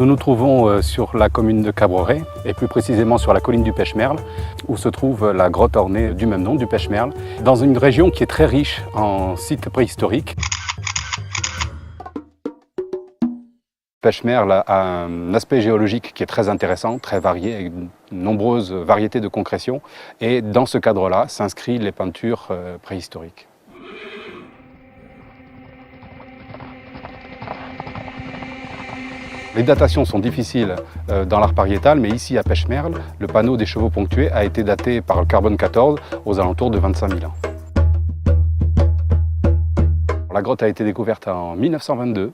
Nous nous trouvons sur la commune de Cabreret, et plus précisément sur la colline du Pêche-Merle, où se trouve la grotte ornée du même nom, du Pêche-Merle, dans une région qui est très riche en sites préhistoriques. Pêche-Merle a un aspect géologique qui est très intéressant, très varié, avec de nombreuses variétés de concrétions. Et dans ce cadre-là s'inscrivent les peintures préhistoriques. Les datations sont difficiles dans l'art pariétal, mais ici à Pêche-Merle, le panneau des chevaux ponctués a été daté par le carbone 14 aux alentours de 25 000 ans. La grotte a été découverte en 1922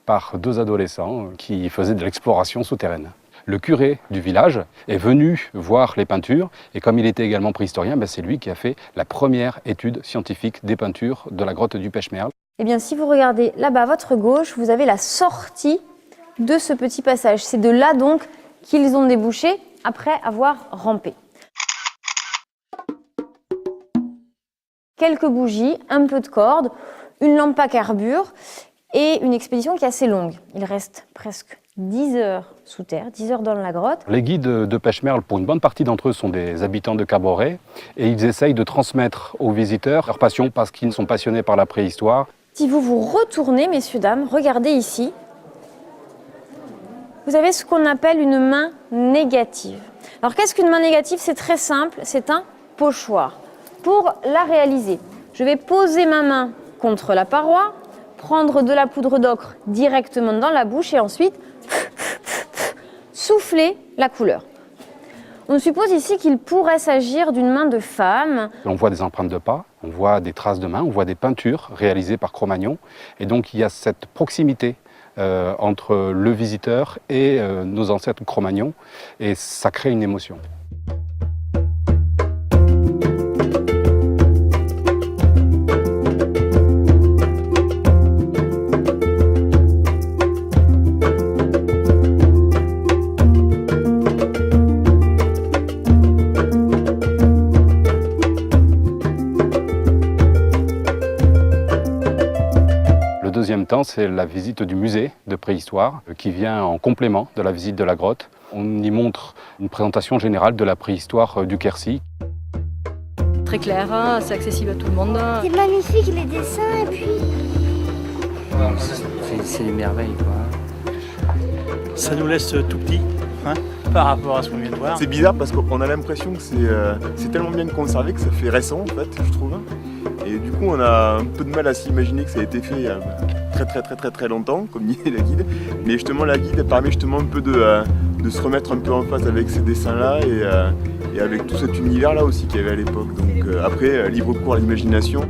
par deux adolescents qui faisaient de l'exploration souterraine. Le curé du village est venu voir les peintures et comme il était également préhistorien, c'est lui qui a fait la première étude scientifique des peintures de la grotte du Pêche-Merle. Eh bien, si vous regardez là-bas à votre gauche, vous avez la sortie de ce petit passage. C'est de là donc qu'ils ont débouché après avoir rampé. Quelques bougies, un peu de corde, une lampe à carbure et une expédition qui est assez longue. Il reste presque 10 heures sous terre, 10 heures dans la grotte. Les guides de Pêche-Merle, pour une bonne partie d'entre eux, sont des habitants de Cabreret et ils essayent de transmettre aux visiteurs leur passion parce qu'ils sont passionnés par la préhistoire. Si vous vous retournez, messieurs, dames, regardez ici. Vous avez ce qu'on appelle une main négative. Alors qu'est-ce qu'une main négative? C'est très simple, c'est un pochoir. Pour la réaliser, je vais poser ma main contre la paroi, prendre de la poudre d'ocre directement dans la bouche et ensuite souffler la couleur. On suppose ici qu'il pourrait s'agir d'une main de femme. On voit des empreintes de pas, on voit des traces de mains, on voit des peintures réalisées par Cro-Magnon. Et donc il y a cette proximité entre le visiteur et nos ancêtres Cro-Magnon, et ça crée une émotion. Le deuxième temps, c'est la visite du musée de préhistoire qui vient en complément de la visite de la grotte. On y montre une présentation générale de la préhistoire du Quercy. Très clair, hein, c'est accessible à tout le monde. C'est magnifique les dessins et puis... C'est des merveilles quoi. Ça nous laisse tout petit hein, par rapport à ce qu'on vient de voir. C'est bizarre parce qu'on a l'impression que c'est tellement bien conservé que ça fait récent en fait, je trouve. Et du coup on a un peu de mal à s'imaginer que ça a été fait il y a très longtemps, comme disait la guide. Mais justement la guide permet justement un peu de se remettre un peu en face avec ces dessins-là et avec tout cet univers-là aussi qu'il y avait à l'époque. Donc après, libre cours à l'imagination.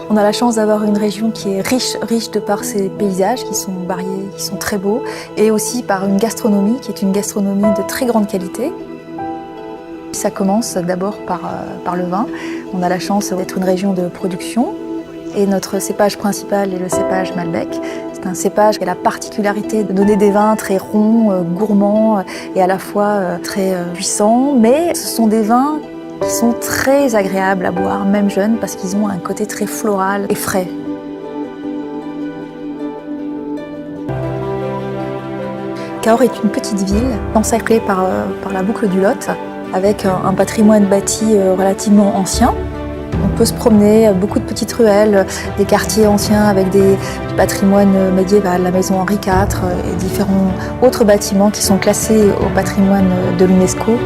On a la chance d'avoir une région qui est riche de par ses paysages qui sont variés, qui sont très beaux, et aussi par une gastronomie qui est une gastronomie de très grande qualité. Ça commence d'abord par le vin. On a la chance d'être une région de production et notre cépage principal est le cépage Malbec. C'est un cépage qui a la particularité de donner des vins très ronds, gourmands et à la fois très puissants, mais ce sont des vins qui sont très agréables à boire, même jeunes, parce qu'ils ont un côté très floral et frais. Cahors est une petite ville encerclée par la boucle du Lot. avec un patrimoine bâti relativement ancien. On peut se promener, beaucoup de petites ruelles, des quartiers anciens avec du patrimoine médiéval, la maison Henri IV et différents autres bâtiments qui sont classés au patrimoine de l'UNESCO.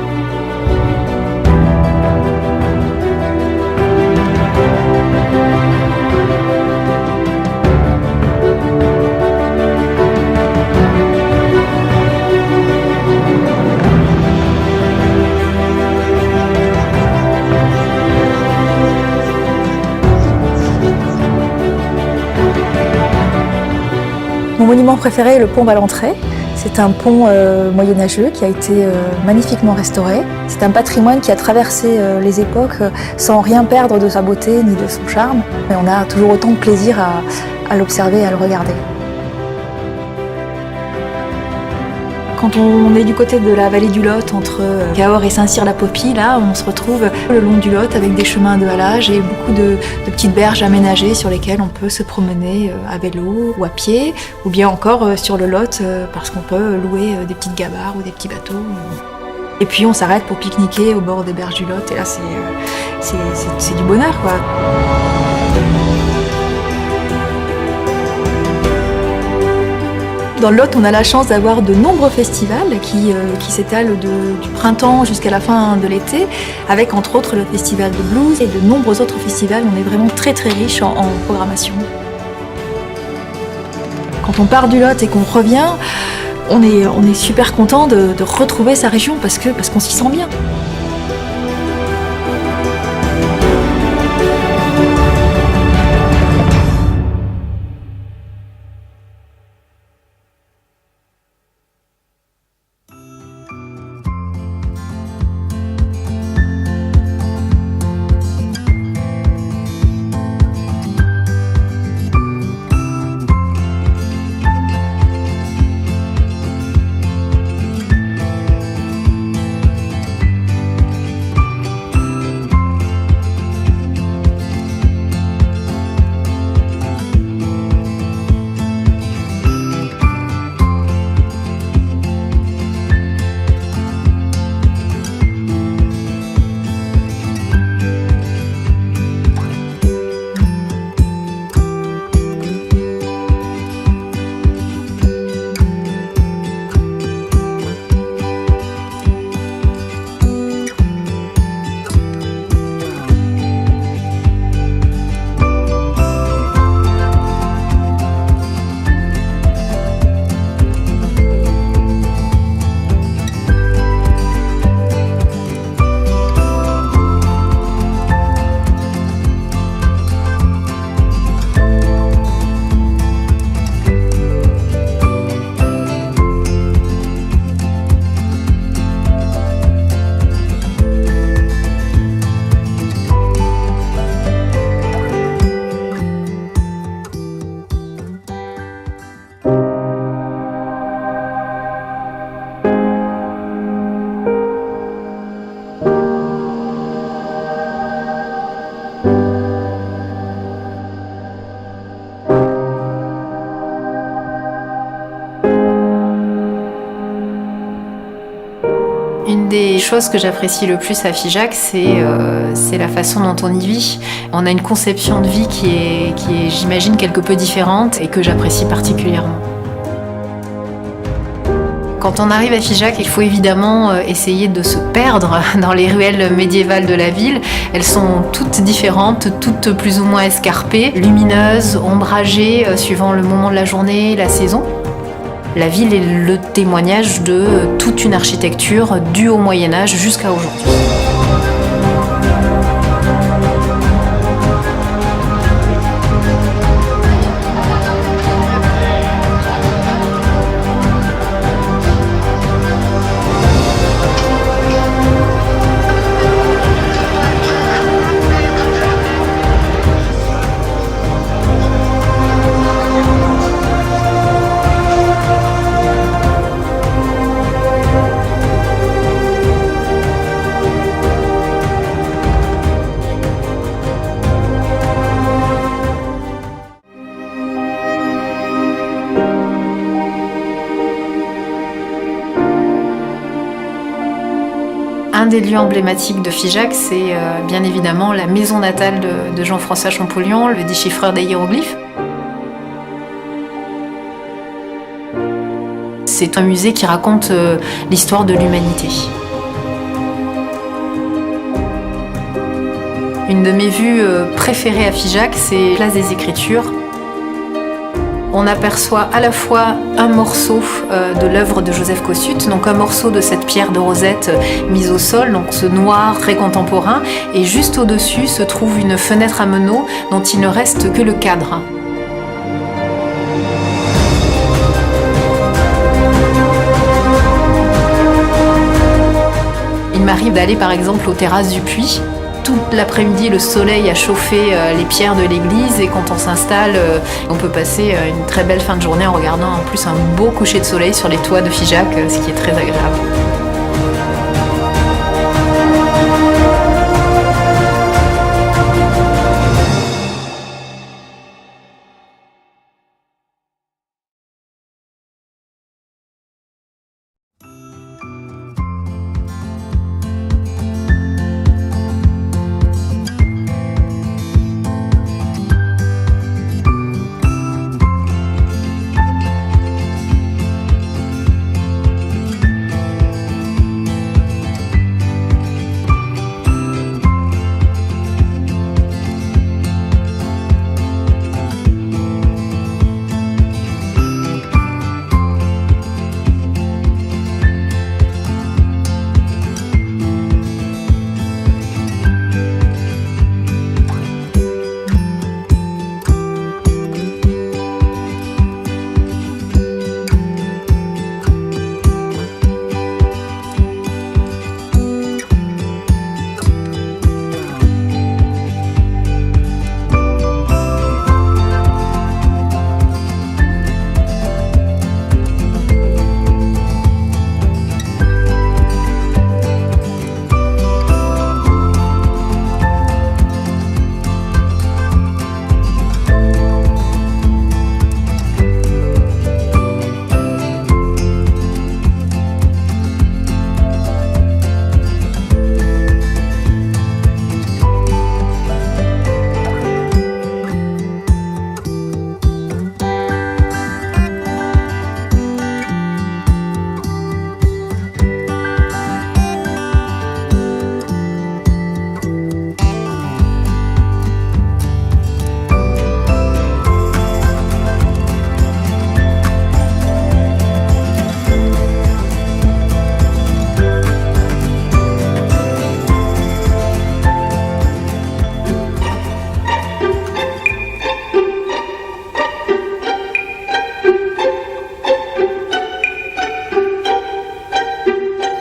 Mon monument préféré est le pont Valentré. C'est un pont moyenâgeux qui a été magnifiquement restauré. C'est un patrimoine qui a traversé les époques sans rien perdre de sa beauté ni de son charme. Et on a toujours autant de plaisir à l'observer et à le regarder. Quand on est du côté de la vallée du Lot, entre Cahors et Saint-Cyr-la-Popie, là, on se retrouve le long du Lot avec des chemins de halage et beaucoup de petites berges aménagées sur lesquelles on peut se promener à vélo ou à pied, ou bien encore sur le Lot parce qu'on peut louer des petites gabarres ou des petits bateaux. Et puis on s'arrête pour pique-niquer au bord des berges du Lot et là c'est du bonheur, quoi. Dans le Lot, on a la chance d'avoir de nombreux festivals qui s'étalent du printemps jusqu'à la fin de l'été, avec entre autres le festival de blues et de nombreux autres festivals. On est vraiment très très riche en programmation. Quand on part du Lot et qu'on revient, on est super content de retrouver sa région parce qu'on s'y sent bien. Une des choses que j'apprécie le plus à Figeac, c'est la façon dont on y vit. On a une conception de vie qui est, j'imagine, quelque peu différente et que j'apprécie particulièrement. Quand on arrive à Figeac, il faut évidemment essayer de se perdre dans les ruelles médiévales de la ville. Elles sont toutes différentes, toutes plus ou moins escarpées, lumineuses, ombragées, suivant le moment de la journée, la saison. La ville est le témoignage de toute une architecture due au Moyen-Âge jusqu'à aujourd'hui. Un des lieux emblématiques de Figeac, c'est bien évidemment la maison natale de Jean-François Champollion, le déchiffreur des hiéroglyphes. C'est un musée qui raconte l'histoire de l'humanité. Une de mes vues préférées à Figeac, c'est Place des Écritures. On aperçoit à la fois un morceau de l'œuvre de Joseph Kossut, donc un morceau de cette pierre de rosette mise au sol, donc ce noir très contemporain, et juste au-dessus se trouve une fenêtre à meneaux dont il ne reste que le cadre. Il m'arrive d'aller par exemple aux terrasses du puits. Toute l'après-midi, le soleil a chauffé les pierres de l'église et quand on s'installe, on peut passer une très belle fin de journée en regardant en plus un beau coucher de soleil sur les toits de Figeac, ce qui est très agréable.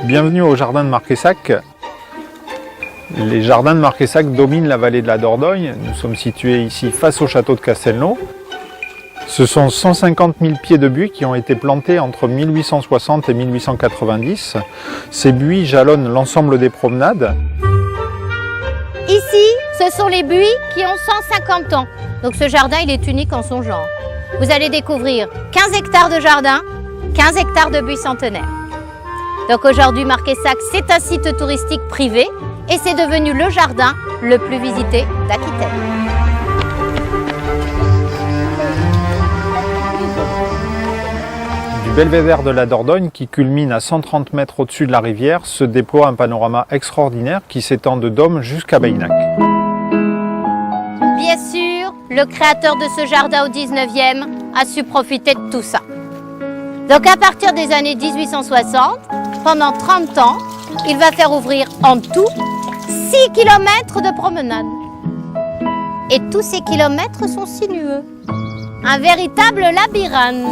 Bienvenue au jardin de Marquessac. Les jardins de Marquessac dominent la vallée de la Dordogne. Nous sommes situés ici face au château de Castelnau. Ce sont 150 000 pieds de buis qui ont été plantés entre 1860 et 1890. Ces buis jalonnent l'ensemble des promenades. Ici, ce sont les buis qui ont 150 ans. Donc ce jardin, il est unique en son genre. Vous allez découvrir 15 hectares de jardin, 15 hectares de buis centenaires. Donc aujourd'hui, Marquessac, c'est un site touristique privé et c'est devenu le jardin le plus visité d'Aquitaine. Du belvédère de la Dordogne, qui culmine à 130 mètres au-dessus de la rivière, se déploie un panorama extraordinaire qui s'étend de Dôme jusqu'à Baynac. Bien sûr, le créateur de ce jardin au 19e a su profiter de tout ça. Donc à partir des années 1860, pendant 30 ans, il va faire ouvrir en tout 6 km de promenade. Et tous ces kilomètres sont sinueux. Un véritable labyrinthe.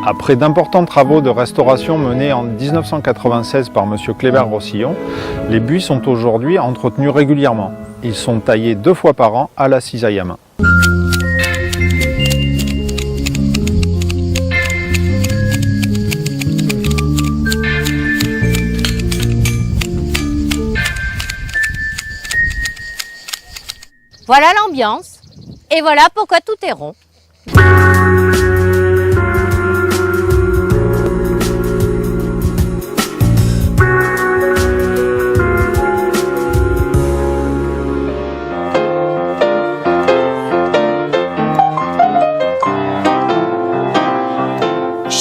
Après d'importants travaux de restauration menés en 1996 par M. Kléber-Rossillon, les buis sont aujourd'hui entretenus régulièrement. Ils sont taillés 2 fois par an à la cisaille à main. Voilà l'ambiance, et voilà pourquoi tout est rond.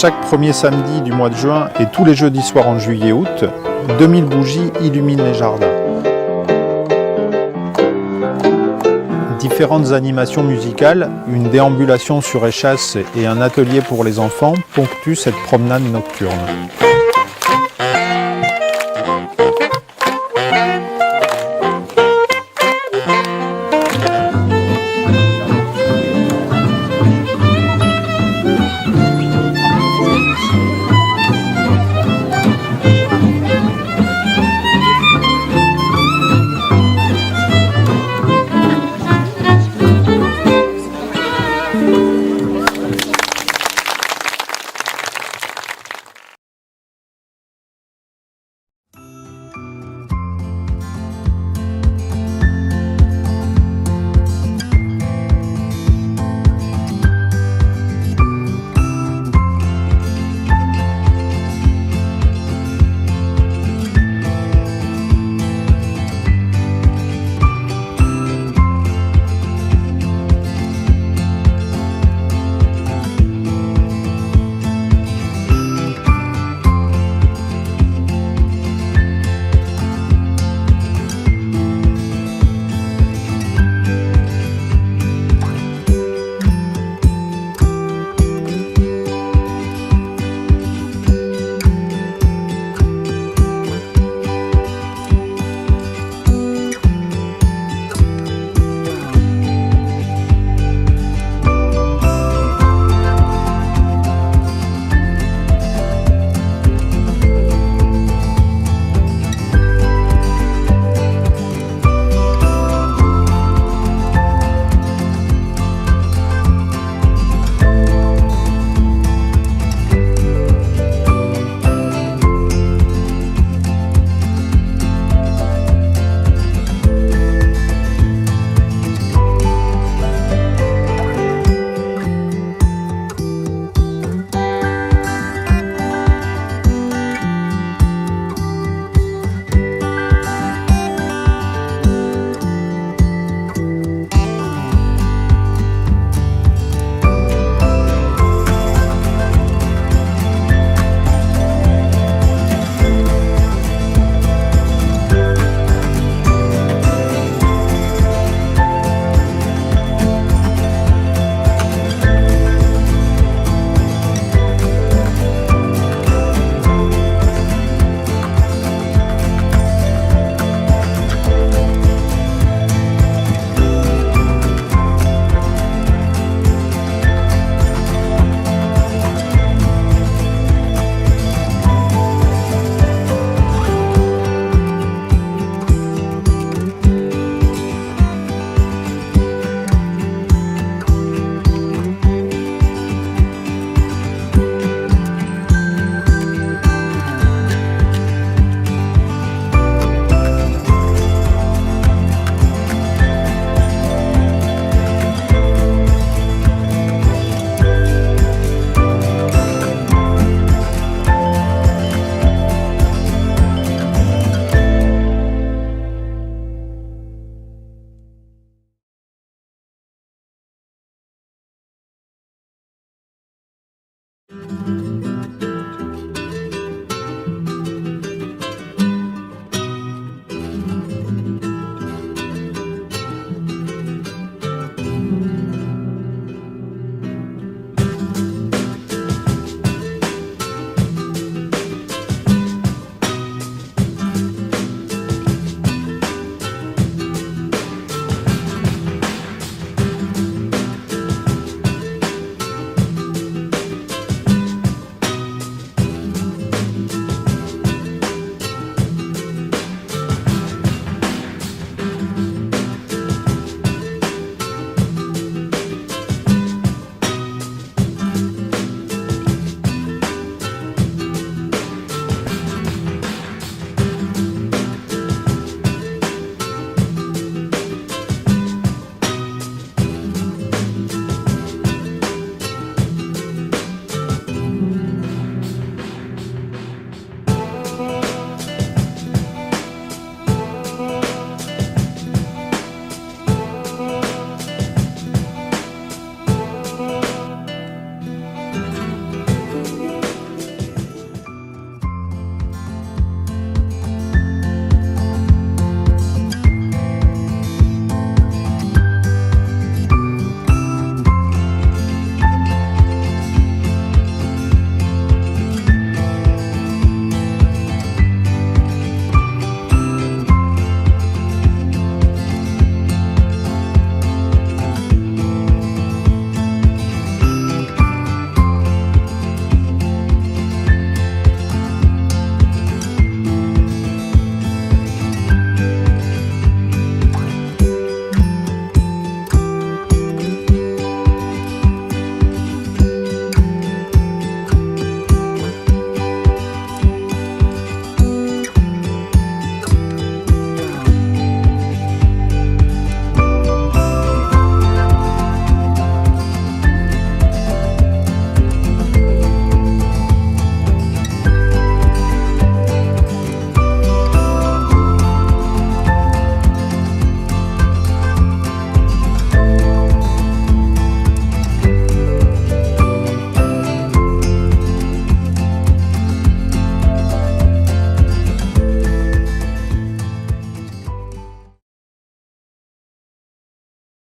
Chaque premier samedi du mois de juin et tous les jeudis soirs en juillet-août, 2000 bougies illuminent les jardins. Différentes animations musicales, une déambulation sur échasse et un atelier pour les enfants ponctuent cette promenade nocturne.